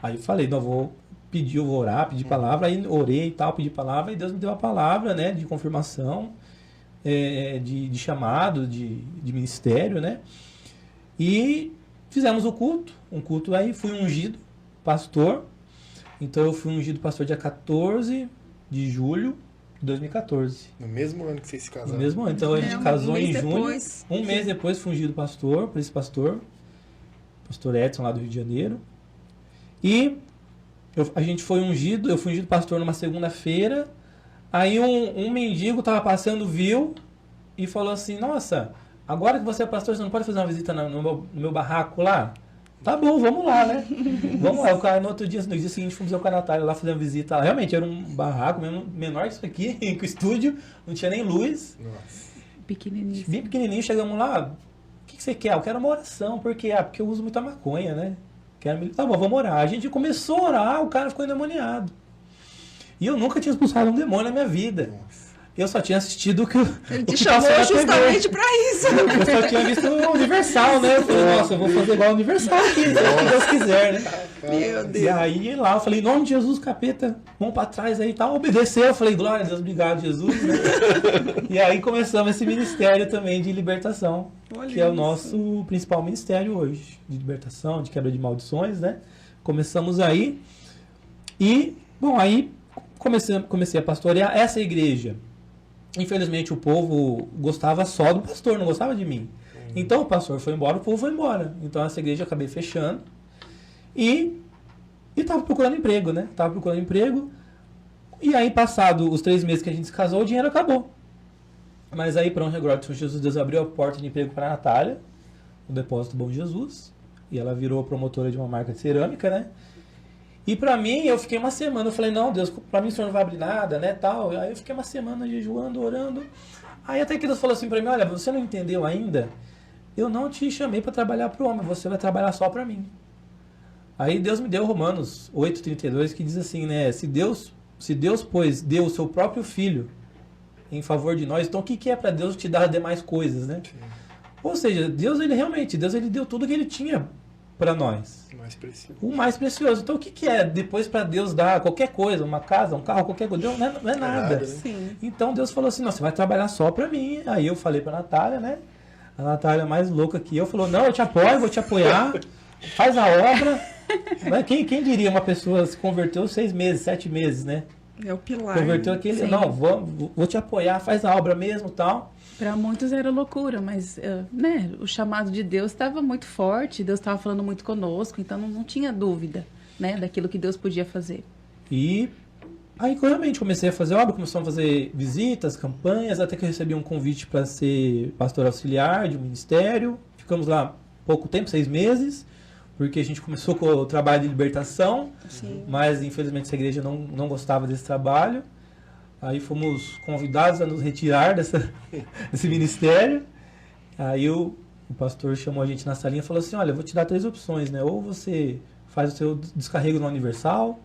Aí eu falei, não, eu vou orar, pedir palavra, aí orei e tal, pedi palavra, e Deus me deu a palavra, né, de confirmação, de chamado, de ministério, né? E fizemos um culto aí, fui ungido pastor. Então eu fui ungido pastor dia 14 de julho de 2014. No mesmo ano que vocês se casaram. No mesmo ano. Então a gente casou em junho. Depois. Um mês depois fui ungido pastor, por esse pastor Edson lá do Rio de Janeiro. E a gente foi ungido, eu fui ungido pastor numa segunda-feira. Aí um mendigo tava passando, viu e falou assim, nossa, agora que você é pastor, você não pode fazer uma visita no meu barraco lá? Tá bom, vamos lá, né? Vamos lá. O cara, no dia seguinte, fomos ao Canatário lá fazer uma visita. Realmente, era um barraco mesmo, menor que isso aqui, com o estúdio, não tinha nem luz. Nossa. Pequenininho. Bem pequenininho, chegamos lá, o que você quer? Eu quero uma oração, porque eu uso muita maconha, né? Tá bom, vamos orar. A gente começou a orar, o cara ficou endemoniado. E eu nunca tinha expulsado um demônio na minha vida. Nossa. Eu só tinha assistido o que Ele te chamou justamente pra isso. Eu só tinha visto o Universal, né? Eu falei, nossa, eu vou fazer igual o Universal aqui, se Deus quiser, né? Meu Deus. E aí lá eu falei, em nome de Jesus, capeta, vamos pra trás aí e tal. Obedeceu, eu falei, glória a Deus, obrigado, Jesus. Né? E aí começamos esse ministério também de libertação, Olha que é o isso. nosso principal ministério hoje, de libertação, de quebra de maldições, né? Começamos aí. E, bom, aí comecei a pastorear essa igreja. Infelizmente o povo gostava só do pastor, não gostava de mim. Então o pastor foi embora, o povo foi embora. Então essa igreja eu acabei fechando. E tava procurando emprego, né? Tava procurando emprego. E aí, passado os 3 meses que a gente se casou, o dinheiro acabou. Mas aí, para honra e glória do Senhor Jesus, Deus abriu a porta de emprego para a Natália, no Depósito Bom Jesus. E ela virou promotora de uma marca de cerâmica, né? E pra mim, eu fiquei uma semana, eu falei, não, Deus, pra mim o Senhor não vai abrir nada, né, tal. Aí eu fiquei uma semana jejuando, orando. Aí até que Deus falou assim pra mim, olha, você não entendeu ainda? Eu não te chamei pra trabalhar pro homem, você vai trabalhar só pra mim. Aí Deus me deu Romanos 8,32, que diz assim, né, se Deus deu o seu próprio filho em favor de nós, então o que é pra Deus te dar demais coisas, né? Sim. Ou seja, Deus ele deu tudo que ele tinha pra nós. Mais precioso. O mais precioso. Então, o que é depois para Deus dar qualquer coisa, uma casa, um carro, qualquer coisa? Deus não é nada. né? Sim. Então, Deus falou assim, não, você vai trabalhar só para mim. Aí eu falei para Natália, né? A Natália mais louca que eu, falou, não, eu te apoio, vou te apoiar, faz a obra. Mas quem diria uma pessoa se converteu 6 meses, 7 meses, né? É o pilar. Converteu aquele, Sim. não, vou te apoiar, faz a obra mesmo, tal. Para muitos era loucura, mas né, o chamado de Deus estava muito forte, Deus estava falando muito conosco, então não tinha dúvida, né, daquilo que Deus podia fazer. E aí realmente comecei a fazer obra, começamos a fazer visitas, campanhas, até que eu recebi um convite para ser pastor auxiliar de um ministério. Ficamos lá pouco tempo, 6 meses, porque a gente começou com o trabalho de libertação, Sim. mas infelizmente essa igreja não gostava desse trabalho. Aí fomos convidados a nos retirar desse ministério. Aí o pastor chamou a gente na salinha e falou assim, olha, eu vou te dar 3 opções, né? Ou você faz o seu descarrego na Universal,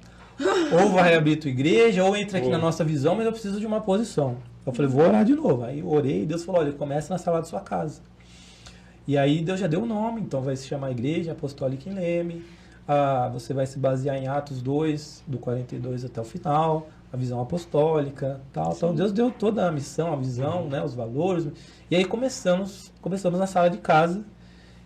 ou vai abrir tua igreja, ou entra aqui na nossa visão, mas eu preciso de uma posição. Eu falei, vou orar de novo. Aí eu orei e Deus falou, olha, começa na sala da sua casa. E aí Deus já deu o nome, então vai se chamar Igreja Apostólica em Leme. Você vai se basear em Atos 2, do 42 até o final, a visão apostólica, tal. Então Deus deu toda a missão, a visão, né, os valores. E aí começamos na sala de casa,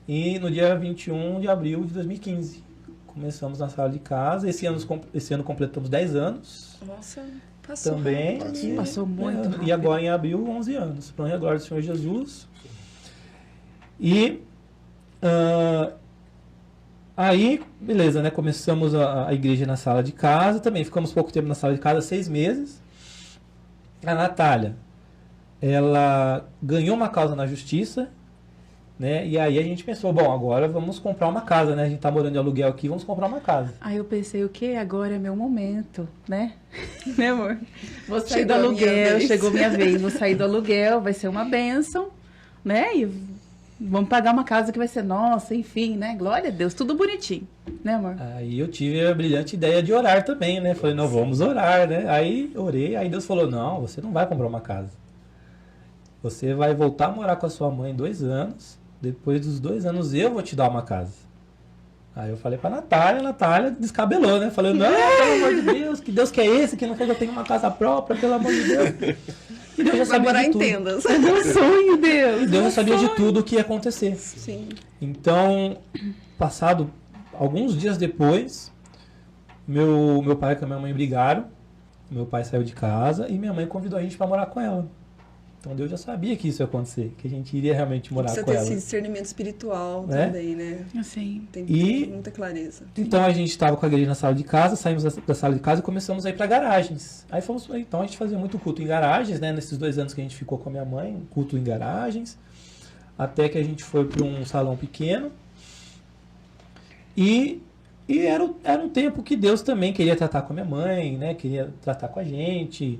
e no dia 21 de abril de 2015. Começamos na sala de casa. Esse ano completamos 10 anos. Nossa, passou. Também. Passou muito rápido. E agora em abril, 11 anos. Para honra e glória do Senhor Jesus. E aí, beleza, né? Começamos a igreja na sala de casa. Também ficamos pouco tempo na sala de casa, 6 meses. A Natália, ela ganhou uma causa na justiça, né? E aí a gente pensou, bom, agora vamos comprar uma casa, né? A gente tá morando de aluguel aqui, vamos comprar uma casa. Aí eu pensei, o quê? Agora é meu momento, né? Né, amor? Vou sair Chegou do a minha aluguel, vez. chegou minha vez, vou sair do aluguel, vai ser uma bênção, né? E vamos pagar uma casa que vai ser nossa, enfim, né? Glória a Deus, tudo bonitinho, né, amor? Aí eu tive a brilhante ideia de orar também, né? Falei, não, vamos orar, né? Aí orei, aí Deus falou, não, você não vai comprar uma casa. Você vai voltar a morar com a sua mãe 2 anos. Depois dos 2 anos eu vou te dar uma casa. Aí eu falei pra Natália, a Natália descabelou, né? Falei, não, pelo amor de Deus, que Deus que é esse, que não quer que eu tenha uma casa própria, pelo amor de Deus. E Deus já Vai sabia morar de em tudo. tendas. É meu sonho, Deus. E Deus já sabia de tudo o que ia acontecer. Sim. Então, passado alguns dias depois, meu pai e a minha mãe brigaram. Meu pai saiu de casa e minha mãe convidou a gente para morar com ela. Então Deus já sabia que isso ia acontecer, que a gente iria realmente morar Precisa com ter ela. esse discernimento espiritual Né? também, né? Assim. Tem E- muita clareza. Então a gente estava com a igreja na sala de casa, saímos da sala de casa e começamos a ir para garagens. Aí fomos, então a gente fazia muito culto em garagens, né? Nesses 2 anos que a gente ficou com a minha mãe, culto em garagens, até que a gente foi para um salão pequeno. E era um tempo que Deus também queria tratar com a minha mãe, né? Queria tratar com a gente.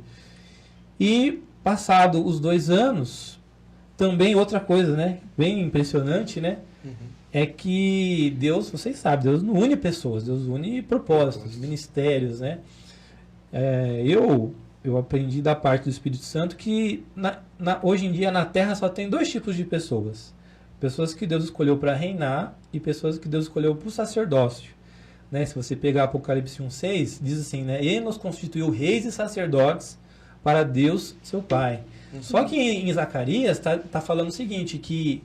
E passado os 2 anos, também outra coisa, né? Bem impressionante, né? É que Deus, vocês sabem, Deus não une pessoas, Deus une propósitos, ministérios, né? Eu aprendi da parte do Espírito Santo que hoje em dia na Terra só tem 2 tipos de pessoas. Pessoas que Deus escolheu para reinar e pessoas que Deus escolheu para o sacerdócio. Né? Se você pegar Apocalipse 1,6, diz assim, né? Ele nos constituiu reis e sacerdotes para Deus, seu Pai. Só que em Zacarias tá falando o seguinte, que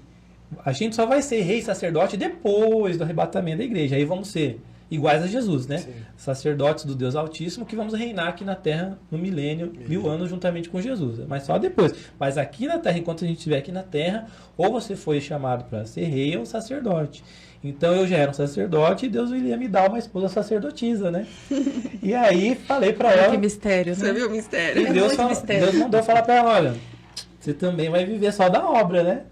a gente só vai ser rei e sacerdote depois do arrebatamento da igreja. Aí vamos ser iguais a Jesus, né? Sim. Sacerdotes do Deus Altíssimo que vamos reinar aqui na Terra no milênio, 1000 anos juntamente com Jesus. Mas só depois. Mas aqui na Terra, enquanto a gente estiver aqui na Terra, ou você foi chamado para ser rei ou sacerdote. Então eu já era um sacerdote e Deus iria me dar uma esposa sacerdotisa, né? E aí falei para Olha ela. que mistério, Você né? viu o mistério? E Deus, muito mistério. Deus mandou falar para ela, olha, você também vai viver só da obra, né?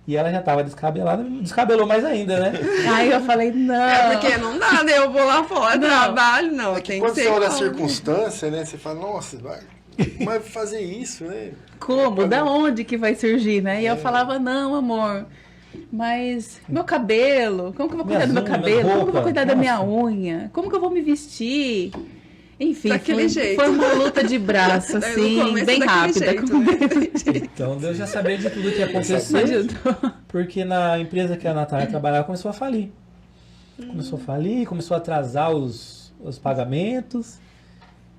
E ela já estava descabelada, descabelou mais ainda, né? Aí eu falei, não. É porque não dá, né? Eu vou lá fora, Não. trabalho, não. É que tem quando que você ser olha a igual. circunstância, né? Você fala, nossa, vai fazer isso, né? Como? Da onde que vai surgir, né? E eu falava, não, amor, mas meu cabelo, como que eu vou cuidar do meu Minhas unhas, cabelo? Como que eu vou roupa, cuidar da minha nossa. unha? Como que eu vou me vestir? Enfim, Daquele jeito. foi uma luta de braço, No assim, começo, bem daquele rápida. jeito, né? Então Deus já sabia de tudo que ia Me acontecer, ajudou. porque na empresa que a Natália trabalhava começou a falir. Começou a falir, começou a atrasar os pagamentos.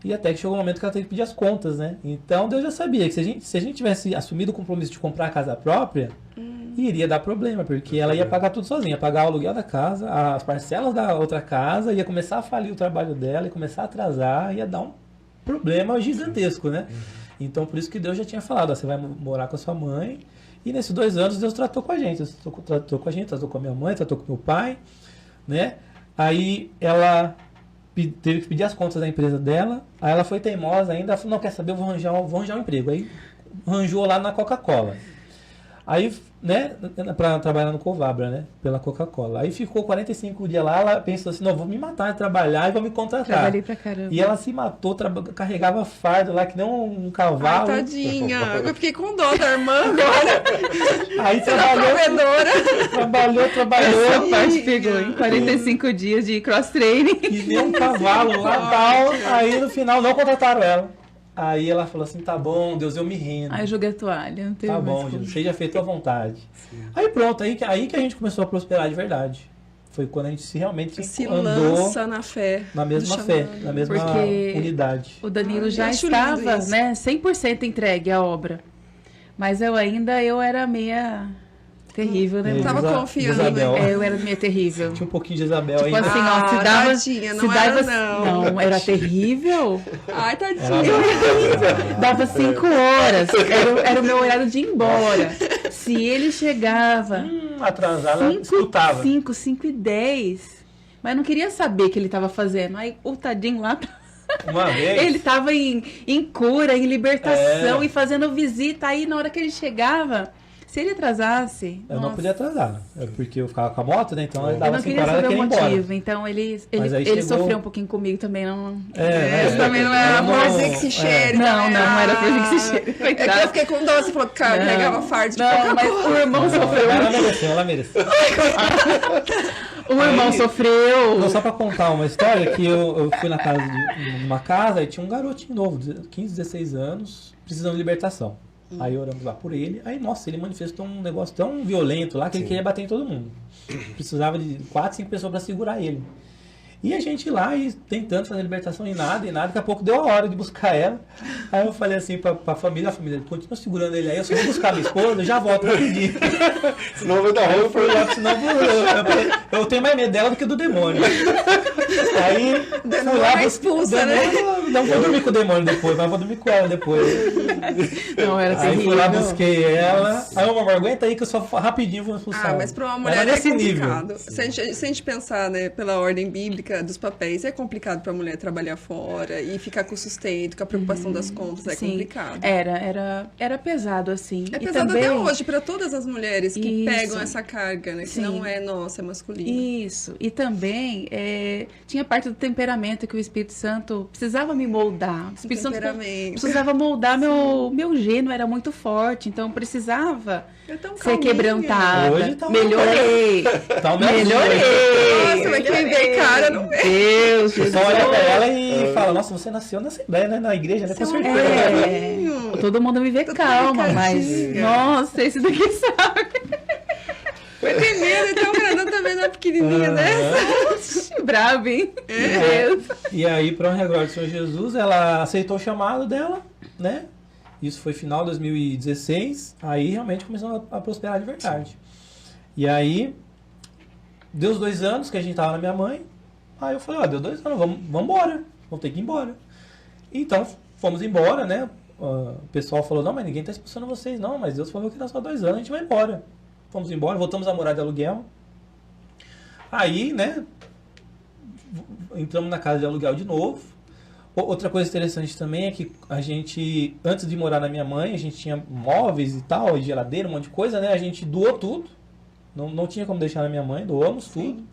E até que chegou o momento que ela teve que pedir as contas, né? Então Deus já sabia que se a gente tivesse assumido o compromisso de comprar a casa própria, iria dar problema, porque ela ia pagar tudo sozinha, ia pagar o aluguel da casa, as parcelas da outra casa, ia começar a falir o trabalho dela, ia começar a atrasar, ia dar um problema gigantesco, né? Então por isso que Deus já tinha falado, ó, você vai morar com a sua mãe, e nesses 2 anos Deus tratou com a gente, tratou com a minha mãe, tratou com o meu pai, né? Aí ela teve que pedir as contas da empresa dela, aí ela foi teimosa ainda, ela falou, não, quer saber, eu vou arranjar um emprego. Aí arranjou lá na Coca-Cola. Aí, né, pra trabalhar no Covabra, né, pela Coca-Cola. Aí ficou 45 dias lá, ela pensou assim, não, vou me matar, trabalhar e vou me contratar. Trabalhei pra caramba. E ela se matou, carregava fardo lá, que nem um cavalo. Ai, tadinha. Eu fiquei com dó da irmã agora. Aí Da trabalhou, provedora. trabalhou. Essa parte pegou em 45 dias de cross-training. E nem um cavalo lá tal. Aí no final não contrataram ela. Aí ela falou assim, tá bom, Deus, eu me rendo. Aí eu joguei a toalha, não teve Tá mais bom, como. Jesus, seja feito à vontade. Aí pronto, aí que a gente começou a prosperar de verdade. Foi quando a gente realmente Se andou lança na fé. na mesma do fé, chamado. na mesma Porque unidade. O Danilo Eu já acho lindo estava, isso. né, 100% entregue à obra. Mas eu era meia terrível, né? É, Tava Isa- confiando, Isabel. É, eu era meia terrível. Tinha um pouquinho de Isabel Tipo aí. assim, ó, se Ah, dava... tadinha, não se era, dava, não. era terrível. Ai, tadinha. Dava 5 horas. Era o meu horário de ir embora. Se ele chegava Atrasada, escutava. 5 e 10, mas não queria saber o que ele estava fazendo. Aí o tadinho lá... Uma vez. Ele estava em cura, em libertação É. e fazendo visita. Aí na hora que ele chegava, se ele atrasasse. Eu não nossa, podia atrasar. É porque eu ficava com a moto, né? Então ele eu dava não 5 queria horas e saber o queria ir embora. motivo. Então ele Mas aí ele chegou- sofreu um pouquinho comigo também. Não, Esse também não era amorzinho que se cheire. não era florzinho que se cheire. É que eu Coitado. fiquei com dó. Você falou que Não. carregava fardo de Não, mas Coca-Cola. o irmão sofreu. Ela mereceu. O irmão Aí- sofreu. Não, só pra contar uma história, que eu fui na casa numa casa e tinha um garotinho novo, 15, 16 anos, precisando de libertação. Aí oramos lá por ele. Aí, nossa, ele manifestou um negócio tão violento lá que ele queria bater em todo mundo. Precisava de 4, 5 pessoas para segurar ele. E a gente lá e tentando fazer libertação e nada. Daqui a pouco deu a hora de buscar ela. Aí eu falei assim pra família, a família continua segurando ele aí, eu só vou buscar minha esposa, eu já volto pra pedir. Senão vai dar Aí eu rolo fui lá, senão eu tenho mais medo dela do que do demônio. Aí fui lá, vai expulsa, né? Não vou dormir com o demônio depois, mas vou dormir com ela depois. Não, era Aí terrível. fui lá, busquei ela. Aí eu amor, aguenta aí que eu só rapidinho vou expulsar. Mas para uma Ela mulher é nesse complicado. Se a gente pensar, né, pela ordem bíblica dos papéis, é complicado para a mulher trabalhar fora e ficar com o sustento, com a preocupação das contas, é Sim. complicado. Era pesado, assim. É E pesado também, até hoje para todas as mulheres que Isso. pegam essa carga, né, que Sim. não é nossa, é masculina. Isso. E também tinha parte do temperamento que o Espírito Santo precisava me moldar. O Espírito Santo Temperamento. precisava moldar meu gênio, era muito forte, então eu precisava É tão ser calminha. quebrantada. Hoje tá Melhorei. Tá um Melhorei. Nossa, mas quem vê cara não vê. Deus, Você Jesus. só olha pra ela e fala, nossa, você nasceu na Assembleia, né? Na igreja, né? Com Você é um certeza. anjinho. Todo mundo me vê Tudo calma, mas delicadinha. nossa, esse daqui sabe. Vai ter medo, então o grandão também não é pequenininha dessa. Bravo, hein? Deus. E aí, para honra e glória do Senhor Jesus, ela aceitou o chamado dela, né? Isso foi final de 2016. Aí realmente começou a prosperar de verdade. E aí, deu os 2 anos que a gente tava na minha mãe. Aí eu falei, deu 2 anos, vamos embora. Vamos ter que ir embora. Então, fomos embora, né? O pessoal falou, não, mas ninguém tá expulsando vocês, não. Mas Deus falou que era só 2 anos, a gente vai embora. Fomos embora, voltamos a morar de aluguel. Aí, né? Entramos na casa de aluguel de novo. Outra coisa interessante também é que a gente, antes de morar na minha mãe, a gente tinha móveis e tal, geladeira, um monte de coisa, né? A gente doou tudo. Não tinha como deixar na minha mãe, doamos tudo.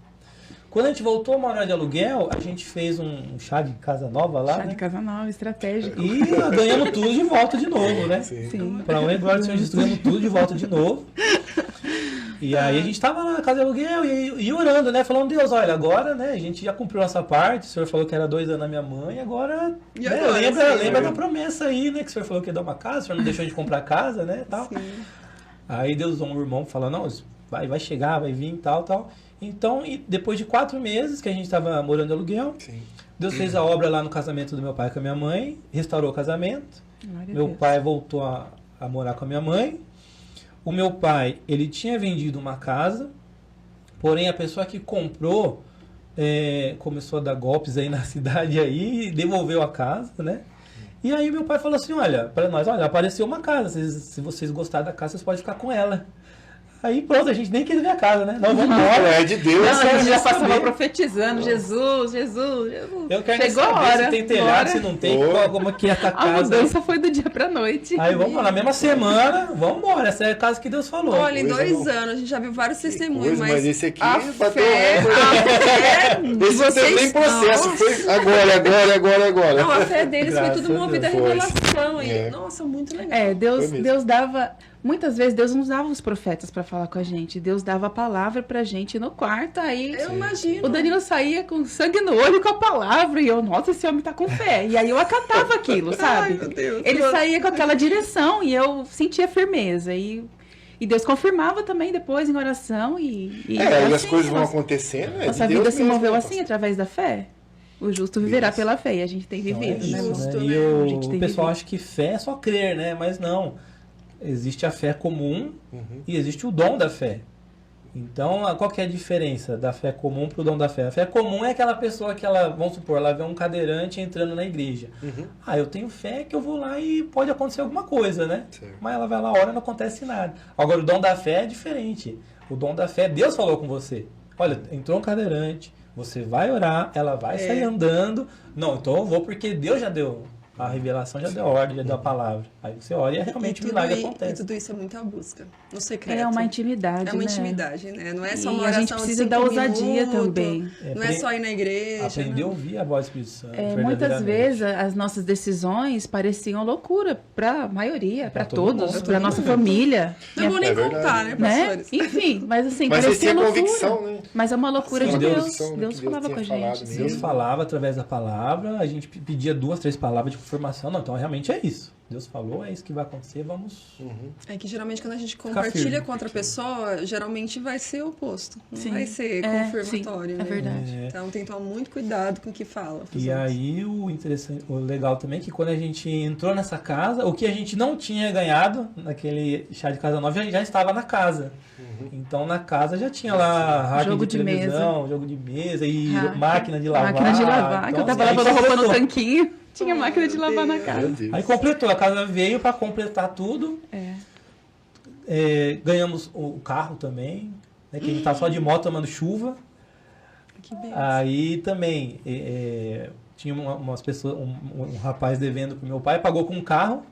Quando a gente voltou a morar de aluguel, a gente fez um chá de casa nova lá, Chá né? de casa nova, estratégico. E ganhamos tudo de volta de novo, né? Sim. Pra honra e glória do Senhor Jesus, ganhamos tudo de volta de novo. E aí a gente tava lá na casa de aluguel e orando, né? Falando, Deus, olha, agora, né? A gente já cumpriu nossa parte. O Senhor falou que era 2 anos na minha mãe, agora, E né, agora, lembra Senhor? da promessa aí, né? Que o Senhor falou que ia dar uma casa, o Senhor não deixou de comprar casa, né? Tal. Aí Deus usou um irmão falando, não, vai chegar, vai vir, tal. Então, e depois de 4 meses que a gente estava morando de aluguel, Sim. Deus fez a obra lá no casamento do meu pai com a minha mãe, restaurou o casamento. Glória a Meu Deus. pai voltou a morar com a minha mãe. O meu pai, ele tinha vendido uma casa, porém a pessoa que comprou começou a dar golpes aí na cidade aí e devolveu a casa, né? E aí meu pai falou assim, olha, para nós, olha, apareceu uma casa, se vocês gostarem da casa, vocês podem ficar com ela. Aí pronto, a gente nem quis ver a casa, né? Não, vamos embora. É de Deus. Não, a gente já saber. passava profetizando, Jesus. Eu quero Chegou a saber hora. se tem telhado, Bora. se não tem, Boa. como que é a A casa. mudança foi do dia pra noite. Aí vamos lá, na mesma semana, vamos embora. Essa é a casa que Deus falou. Olha, em Coisa 2 não. anos, a gente já viu vários testemunhos, Coisa, mas mas esse aqui a bateu fé, recorde. Esse não teve nem processo, foi agora. Não, a fé deles foi Graças tudo a movida a Deus. revelação. E, É. nossa, muito legal. É, Foi mesmo. Deus dava. Muitas vezes Deus não usava os profetas pra falar com a gente. Deus dava a palavra pra gente no quarto. Aí Eu imagino. o Danilo saía com sangue no olho com a palavra. E eu, nossa, esse homem tá com fé. E aí eu acatava aquilo, sabe? Ai, meu Deus. Ele saía com aquela direção e eu sentia firmeza. E Deus confirmava também depois em oração. E Aí as assim, coisas vão nossa- acontecendo. Nossa de Deus vida se mesmo, moveu né, assim através da fé. O justo viverá Isso. pela fé. E a gente tem Então, vivido, é né, isso, irmão? Justo, né? né? E A gente o tem pessoal vivido. acha que fé é só crer, né? Mas não. Existe a fé comum Uhum. e existe o dom da fé. Então, qual que é a diferença da fé comum para o dom da fé? A fé comum é aquela pessoa que ela, vamos supor, ela vê um cadeirante entrando na igreja. Uhum. Eu tenho fé que eu vou lá e pode acontecer alguma coisa, né? Certo. Mas ela vai lá, ora, não acontece nada. Agora, o dom da fé é diferente. O dom da fé, Deus falou com você. Olha, entrou um cadeirante, você vai orar, ela vai sair andando. Não, então eu vou porque Deus já deu a revelação, já deu a ordem, já deu a palavra. Aí você ora e realmente o milagre E acontece. tudo isso é muita busca. No secreto. É uma intimidade, É uma né? intimidade, né? Não é só E uma a oração gente precisa de da 5 ousadia minutos, também. Não é só ir na igreja. Aprender a não. ouvir a voz do Espírito Santo. Muitas verdadeiramente. vezes as nossas decisões pareciam loucura para a maioria, para Pra todo todos, mundo. para nossa família. Não vou nem É verdade. contar, né, Né? pastores? Enfim, mas assim, Mas parecia eles tinham loucura. convicção, né? Mas é uma loucura Sim, de Deus, Deus. convicção do que Deus Deus falava tinha com a falado gente. mesmo. Deus falava através da palavra, a gente pedia 2, 3 palavras de confirmação. Não, então realmente é isso. Deus falou, é isso que vai acontecer, vamos... É que geralmente quando a gente Ficar compartilha firme. com outra pessoa, geralmente vai ser o oposto. Não Sim. vai ser É, confirmatório, sim, né? é verdade. Então tem que tomar muito cuidado com o que fala. pros E outros. aí o interessante, o legal também é que quando a gente entrou nessa casa, o que a gente não tinha ganhado naquele chá de casa nova já estava na casa. Então na casa já tinha lá rádio Jogo de de televisão, jogo de mesa e Hack. máquina de lavar. Máquina de lavar, que Então, eu tava assim, aí lavando roupa no completou. tanquinho. Tinha máquina de lavar na Meu casa. Deus. Aí completou, a casa veio para completar tudo. Ganhamos o carro também, né, que a gente tava só de moto tomando chuva. Que bem. Aí também tinha umas pessoas, um rapaz devendo pro meu pai, pagou com um carro.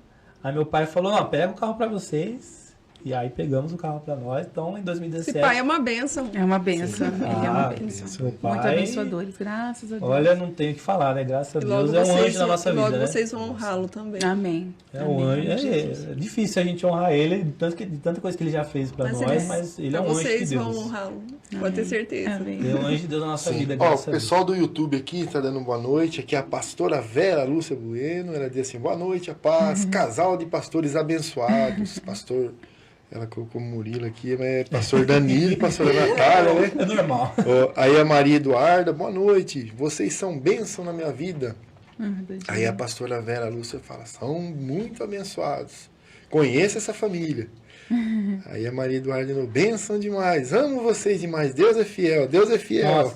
Aí meu pai falou, não, pega o carro para vocês. E aí pegamos o carro para nós. Então em 2017. Esse pai é uma bênção. É uma benção. Ele é uma benção. Seu pai, Muito abençoadores, graças a Deus. Olha, não tenho o que falar, né? Graças a E logo Deus é um vocês anjo na nossa logo vida, né? vocês vão honrá-lo também. Amém. É um Amém. anjo. É difícil a gente honrar ele, de tanta coisa que ele já fez para Mas nós, mas ele é um anjo de vocês vão Deus. honrá-lo. Pode ter certeza. Amém. Ele é um anjo de Deus na nossa Sim. vida, Ó, graças o a Deus. pessoal do YouTube aqui está dando boa noite. Aqui é a pastora Vera Lúcia Bueno. Ela diz assim: boa noite, a paz. Casal de pastores abençoados. Pastor, ela colocou Murilo aqui, mas é pastor Danilo e pastora Natália, né? É normal. Ó, aí a Maria Eduarda, boa noite. Vocês são bênção na minha vida. Aí a pastora Vera Lúcia fala: são muito abençoados. Conheça essa família. Aí a Maria Eduarda, bênção demais. Amo vocês demais. Deus é fiel. Deus é fiel. Nossa,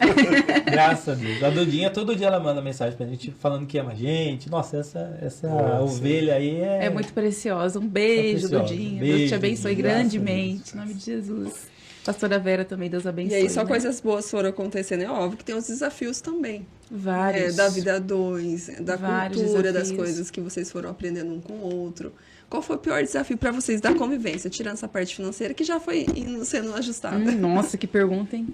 graças a Deus. A Dudinha, todo dia ela manda mensagem pra gente falando que ama a gente. Nossa, essa Nossa. ovelha aí É muito preciosa. Um beijo, preciosa. Dudinha. Beijo, Deus te abençoe Dudinha. Graças a grandemente. Em nome de Jesus. Pastora Vera também, Deus E abençoe. aí só né? coisas boas foram acontecendo. É óbvio que tem os desafios também. Vários. Da vida a dois, da Vários cultura, das desafios. coisas que vocês foram aprendendo um com o outro. Qual foi o pior desafio para vocês da convivência, tirando essa parte financeira que já foi sendo ajustada? Nossa, que pergunta, hein?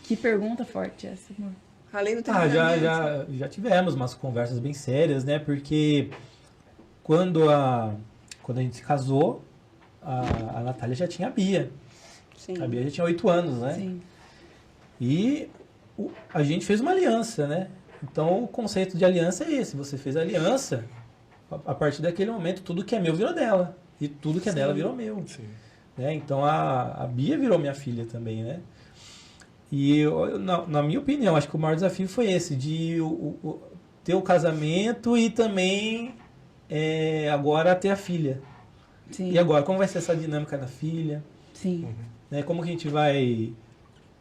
Que pergunta forte essa, amor. Além do já tivemos umas conversas bem sérias, né? Porque quando a gente se casou, a Natália já tinha a Bia. Sim. A Bia já tinha 8 anos, né? Sim. E a gente fez uma aliança, né? Então o conceito de aliança é esse. Você fez a aliança, a partir daquele momento tudo que é meu virou dela. E tudo que é dela virou meu. Sim. Né? Então a Bia virou minha filha também, né? E na minha opinião, acho que o maior desafio foi esse, de ter o casamento e também agora ter a filha. Sim. E agora, como vai ser essa dinâmica da filha? Sim. Né? Como que a gente vai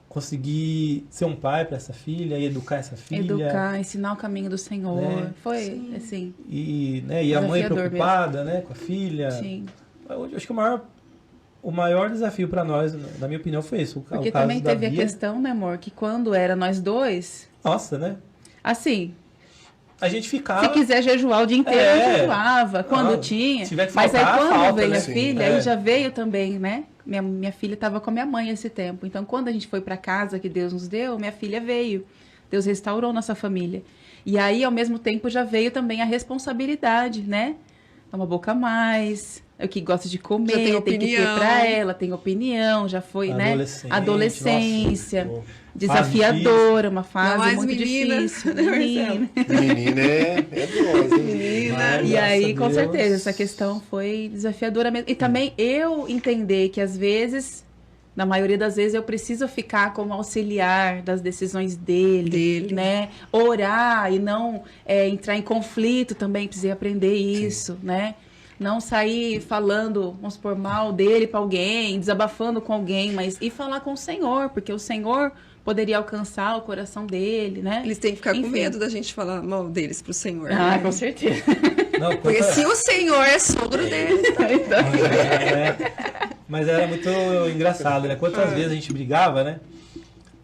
conseguir ser um pai para essa filha e educar essa filha? Educar, ensinar o caminho do Senhor. Né? Foi, Sim. assim. E a mãe Desafiador preocupada, né, com a filha. Sim. Eu acho que o maior desafio para nós, na minha opinião, foi isso. Porque o caso também da teve a Bia. questão, né, amor, que quando era nós dois, Nossa, né? assim, A gente ficava... se quiser jejuar o dia inteiro, eu jejuava, quando Ah, tinha. se tiver que Mas aí faltar, quando falta, veio né? a Sim, filha, é. aí já veio também, né? Minha filha estava com a minha mãe esse tempo. Então, quando a gente foi para casa que Deus nos deu, minha filha veio. Deus restaurou nossa família. E aí, ao mesmo tempo, já veio também a responsabilidade, né? É uma boca a mais, é o que gosta de Já comer, tem tem que ter opinião. para ela, tem opinião, já foi, né? Adolescência, nossa, desafiadora, uma fase mais muito menina, difícil. né, Menina. Menina é dose, hein? Menina. Mas, E aí, graças com a Deus, certeza, essa questão foi desafiadora mesmo. E também eu entender que, às vezes, na maioria das vezes, eu preciso ficar como auxiliar das decisões dele. Né? Orar e não entrar em conflito também, precisei aprender isso, né? Não sair falando, vamos supor, mal dele para alguém, desabafando com alguém, mas ir falar com o Senhor, porque o Senhor poderia alcançar o coração dele, né? Eles têm que ficar com Enfim. medo da gente falar mal deles pro Senhor. Ah, né? com certeza. Não, Porque quanta- se o Senhor é sogro deles, Mas era muito engraçado, né? Quantas vezes a gente brigava, né?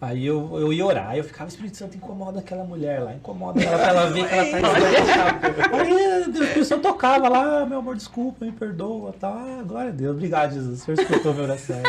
Aí eu ia orar, aí eu ficava, Espírito Santo, incomoda aquela mulher lá, incomoda ela pra ela ver que ela tá escrachada. Aí Deus, o Espírito Santo tocava lá, meu amor, desculpa, me perdoa, tal. Ah, glória a Deus, obrigado, Jesus, o Senhor escutou a minha oração.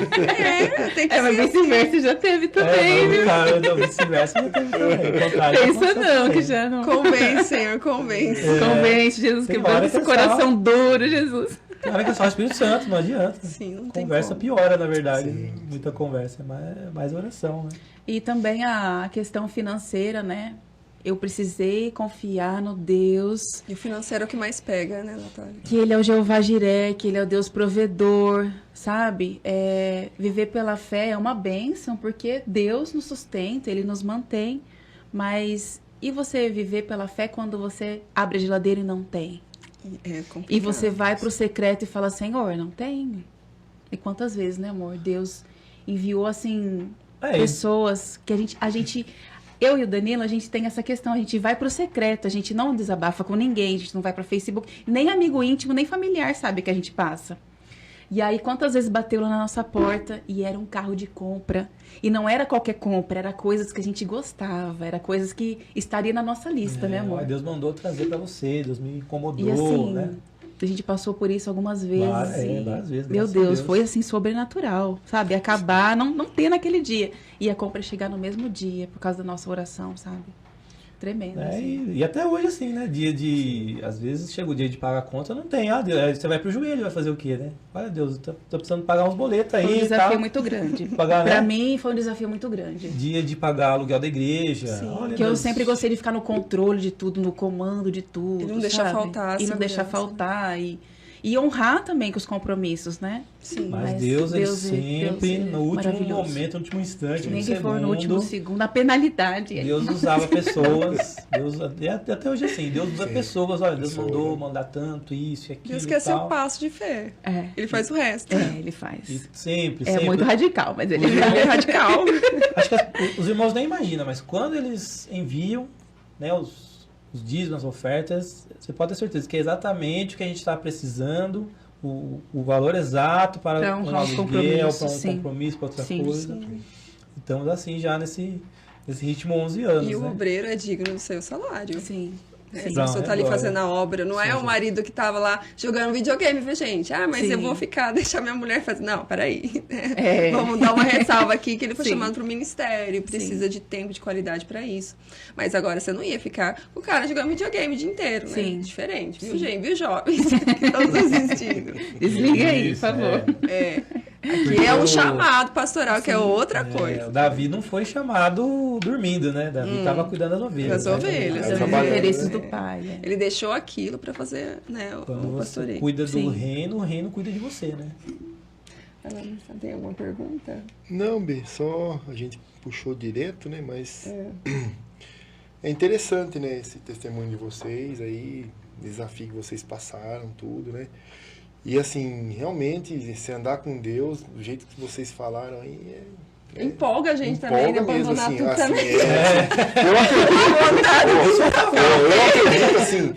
tem que Mas ser. vice-versa já teve também, viu? Não, vice-versa, já teve também. o contrário, Pensa aconteceu não, também. que já não. Convence, Senhor, convence. Convence, Jesus, Tem quebrando hora esse que coração duro, Jesus. Tem hora que é só o Espírito Santo, não adianta. Sim, não tem Conversa como. piora, na verdade. Muita conversa, mas mais oração, né? E também a questão financeira, né? eu precisei confiar no Deus. E o financeiro é o que mais pega, né, Natália? Que Ele é o Jeová Jiré, que Ele é o Deus provedor, sabe? Viver pela fé é uma bênção, porque Deus nos sustenta, Ele nos mantém. Mas e você viver pela fé quando você abre a geladeira e não tem? É complicado. E você vai pro secreto e fala, Senhor, não tem. E quantas vezes, né, amor? Deus enviou, assim, pessoas que a gente... Eu e o Danilo, a gente tem essa questão, a gente vai pro secreto, a gente não desabafa com ninguém, a gente não vai pro Facebook, nem amigo íntimo, nem familiar sabe que a gente passa. E aí, quantas vezes bateu lá na nossa porta e era um carro de compra. E não era qualquer compra, era coisas que a gente gostava, era coisas que estaria na nossa lista, né, amor? Deus mandou trazer pra você, Deus me incomodou, e assim, né? A gente passou por isso algumas vezes. Várias vezes. Meu Deus, foi assim, sobrenatural, sabe? Acabar, não ter naquele dia. E a compra chegar no mesmo dia, por causa da nossa oração, sabe? Tremendo. Assim. E até hoje, assim, né? Às vezes chega o dia de pagar a conta, não tem. Aí você vai pro joelho, vai fazer o quê, né? Olha, Deus, tô precisando pagar uns boletos aí. Foi um desafio muito grande. Pagar, pra né? mim, foi um desafio muito grande. Dia de pagar aluguel da igreja. Olha, que eu sempre gostei de ficar no controle de tudo, no comando de tudo. E não deixar faltar. E não deixar faltar. E honrar também com os compromissos, né? Sim. Mas Deus sempre, no último momento, no último instante, nem que for no último segundo, a penalidade. Deus usava pessoas. Até hoje assim, Deus usa pessoas. Olha, Deus mandar tanto, isso e aquilo. Deus quer ser um passo de fé. Ele faz o resto. Ele faz. E sempre. É muito radical, mas ele é radical. Acho que os irmãos nem imaginam, mas quando eles enviam, né, os dízimos, as ofertas, você pode ter certeza que é exatamente o que a gente está precisando, o valor exato para um aluguel, para um compromisso, para outra coisa. Sim. Estamos assim já nesse ritmo 11 anos. E o obreiro é digno do seu salário. Sim. A pessoa tá ali fazendo a obra, não é o marido que tava lá jogando videogame, viu, gente? Mas eu vou deixar minha mulher fazer. Não, peraí. Vamos dar uma ressalva aqui que ele foi chamado pro ministério, precisa de tempo, de qualidade pra isso. Mas agora você não ia ficar com o cara jogando videogame o dia inteiro, né? Diferente, viu, gente? Viu, jovens que estão nos assistindo? Desliga aí, por favor. Aqui é um chamado pastoral, que é outra coisa. O Davi não foi chamado dormindo, né? Davi estava cuidando das ovelhas. Das ovelhas. Os interesses do pai. Ele deixou aquilo para fazer, né, o pastoreio. Você cuida do reino, o reino cuida de você, né? Tem alguma pergunta? Não, B, só a gente puxou direto, né? Mas é interessante, né? Esse testemunho de vocês aí, desafio que vocês passaram, tudo, né? E assim, realmente, se andar com Deus, do jeito que vocês falaram aí, empolga a gente também, né? Mesmo, Abandonar assim, tudo assim, também. Eu acredito, assim,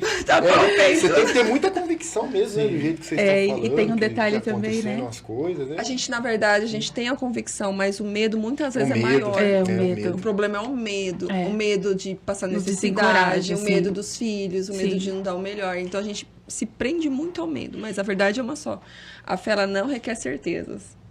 você tem que ter muita convicção mesmo, né, do jeito que vocês estão falando. E tem um detalhe também, né? As coisas, né? A gente, na verdade, a gente tem a convicção, mas o medo muitas vezes é maior. O medo. O problema é o medo. O medo de passar necessidade, o medo dos filhos, o medo de não dar o melhor. Então, a gente se prende muito ao medo, mas a verdade é uma só. A fé, ela não requer certezas.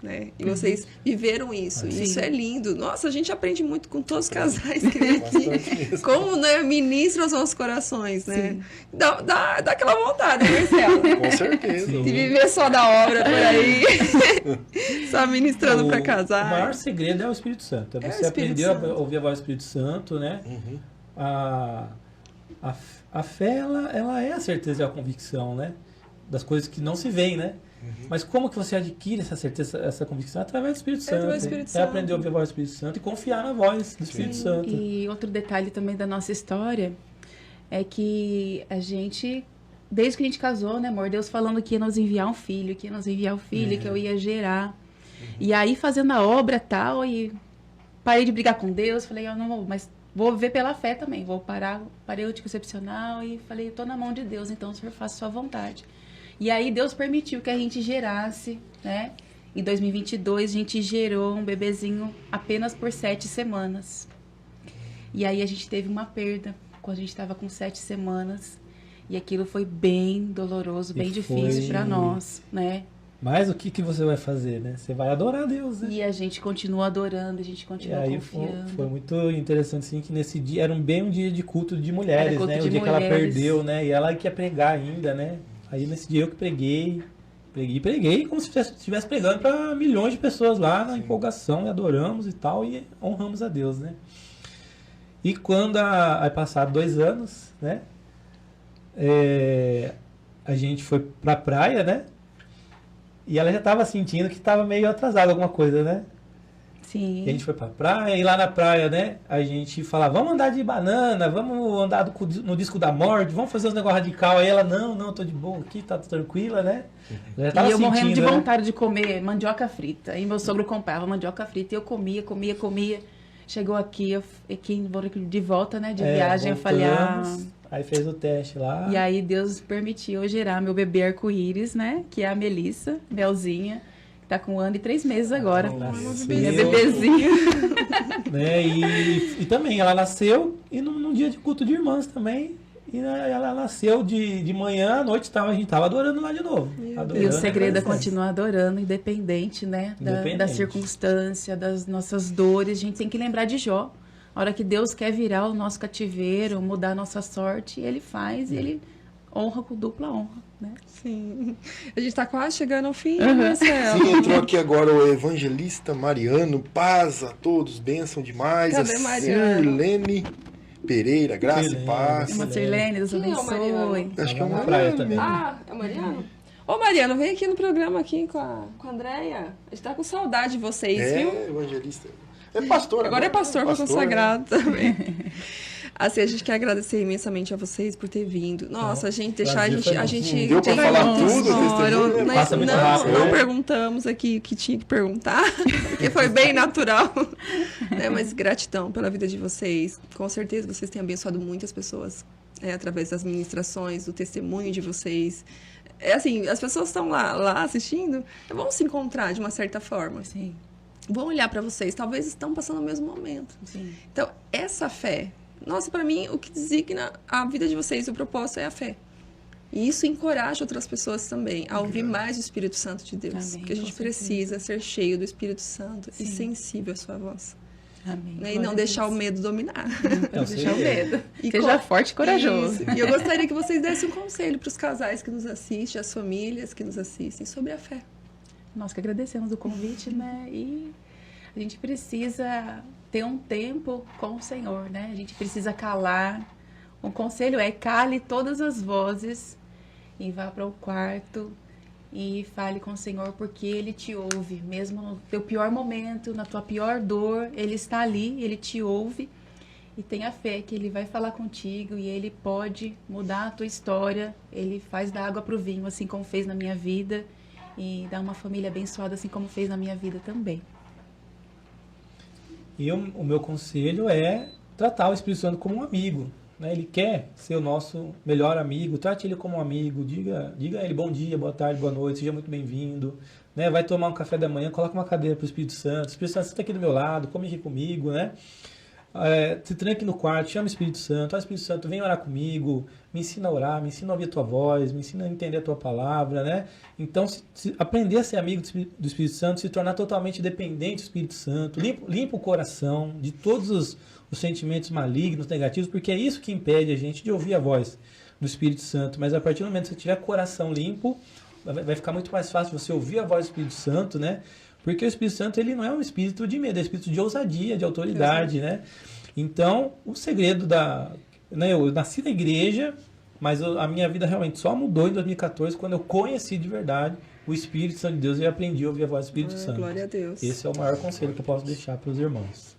Né? E vocês viveram isso. E isso é lindo. Nossa, a gente aprende muito com todos os casais que vem aqui. Como, né, ministram os nossos corações, né? Dá aquela vontade, né, Marcelo? Com certeza. De viver só da obra por aí. Só ministrando para casar. O maior segredo é o Espírito Santo. É você aprender a ouvir a voz do Espírito Santo, né? A fé, ela é a certeza e a convicção, né? Das coisas que não se veem, né? Mas como que você adquire essa certeza, essa convicção? Através do Espírito Santo. É aprender a ouvir a voz do Espírito Santo e confiar na voz do Espírito Santo. E outro detalhe também da nossa história é que a gente, desde que a gente casou, né, amor? Deus falando que ia nos enviar um filho, que eu ia gerar. E aí, fazendo a obra e tal, e parei de brigar com Deus, falei, eu não vou, mas vou viver pela fé também, parei o anticoncepcional e falei, eu tô na mão de Deus, então o Senhor faça a sua vontade. E aí Deus permitiu que a gente gerasse, né? Em 2022 a gente gerou um bebezinho apenas por 7 semanas. E aí a gente teve uma perda quando a gente estava com 7 semanas. E aquilo foi bem doloroso, bem difícil para nós, né? Mas o que você vai fazer, né? Você vai adorar a Deus, né? E a gente continua adorando, a gente continua confiando. Foi muito interessante, assim, que nesse dia era bem um dia de culto de mulheres, né? O dia que ela perdeu, né? E ela que ia pregar ainda, né? Aí nesse dia eu que preguei como se estivesse pregando para milhões de pessoas lá na empolgação, e adoramos e tal, e honramos a Deus, né? E quando aí passaram 2 anos, né? A gente foi pra praia, né? E ela já estava sentindo que estava meio atrasada alguma coisa, né? Sim. E a gente foi pra praia, e lá na praia, né? A gente falava, vamos andar de banana, vamos andar no disco da morte, vamos fazer uns negócios radical. Aí ela, não, tô de boa aqui, tá tranquila, né? Já tava e eu morrendo de vontade de comer mandioca frita. Aí meu sogro comprava mandioca frita e eu comia. Chegou aqui, de volta, né? De viagem, eu falei, Aí fez o teste lá. E aí Deus permitiu eu gerar meu bebê arco-íris, né? Que é a Melissa, Belzinha. Tá com 1 ano e 3 meses agora. Minha bebezinha. Né? E também, ela nasceu e num dia de culto de irmãs também. E ela nasceu de manhã, à noite a gente estava adorando lá de novo. E o segredo é continuar adorando, independente, né? Da circunstância, das nossas dores. A gente tem que lembrar de Jó. A hora que Deus quer virar o nosso cativeiro, mudar a nossa sorte, Ele faz e Ele honra com dupla honra. Né? Sim. A gente tá quase chegando ao fim, Marcelo. Sim, entrou aqui agora o evangelista Mariano. Paz a todos, bênção demais. Cadê a Mariano? Sirlene Pereira, graça e paz. Uma Sirlene, Deus abençoe. Acho que é uma praia também. É o Mariano? Ô, Mariano, vem aqui no programa aqui com a Andréia. A gente tá com saudade de vocês, viu? Evangelista. É pastor. Agora é pastor consagrado também. Assim, a gente quer agradecer imensamente a vocês por ter vindo. Nossa, a gente deixar a gente deu pra falar tudo, não perguntamos aqui o que tinha que perguntar, porque foi bem natural. Né? Mas gratidão pela vida de vocês. Com certeza vocês têm abençoado muitas pessoas através das ministrações, do testemunho de vocês. Assim, as pessoas estão lá assistindo, vão se encontrar de uma certa forma. Sim. Vão olhar para vocês, talvez estão passando o mesmo momento. Sim. Então, essa fé. Nossa, para mim, o que designa a vida de vocês, o propósito é a fé. E isso encoraja outras pessoas também a ouvir mais o Espírito Santo de Deus. Amém, que a gente precisa ser cheio do Espírito Santo e sensível à sua voz. Amém. Né? E não deixar o medo dominar. Não deixar o medo. Seja forte e corajoso. Isso. E eu gostaria que vocês dessem um conselho para os casais que nos assistem, as famílias que nos assistem, sobre a fé. Nós que agradecemos o convite, né? E a gente precisa ter um tempo com o Senhor, né? A gente precisa calar. O conselho é cale todas as vozes e vá para o quarto e fale com o Senhor, porque Ele te ouve. Mesmo no teu pior momento, na tua pior dor, Ele está ali, Ele te ouve. E tenha fé que Ele vai falar contigo e Ele pode mudar a tua história. Ele faz da água para o vinho, assim como fez na minha vida. E dá uma família abençoada, assim como fez na minha vida também. E o meu conselho é tratar o Espírito Santo como um amigo. Né? Ele quer ser o nosso melhor amigo. Trate ele como um amigo. Diga a ele bom dia, boa tarde, boa noite. Seja muito bem-vindo. Né? Vai tomar um café da manhã, coloca uma cadeira para o Espírito Santo. O Espírito Santo está aqui do meu lado, come aqui comigo. Né? Se tranque no quarto, chama o Espírito Santo. Espírito Santo, vem orar comigo. Me ensina a orar, me ensina a ouvir a tua voz, me ensina a entender a tua palavra, né? Então, se aprender a ser amigo do Espírito Santo, se tornar totalmente dependente do Espírito Santo, limpa o coração de todos os sentimentos malignos, negativos, porque é isso que impede a gente de ouvir a voz do Espírito Santo. Mas a partir do momento que você tiver coração limpo, vai ficar muito mais fácil você ouvir a voz do Espírito Santo, né? Porque o Espírito Santo, ele não é um espírito de medo, é um espírito de ousadia, de autoridade, né? Então, o segredo eu nasci na igreja, mas a minha vida realmente só mudou em 2014, quando eu conheci de verdade o Espírito Santo de Deus e aprendi a ouvir a voz do Espírito Santo. Glória a Deus. Esse é o maior conselho que eu posso deixar para os irmãos.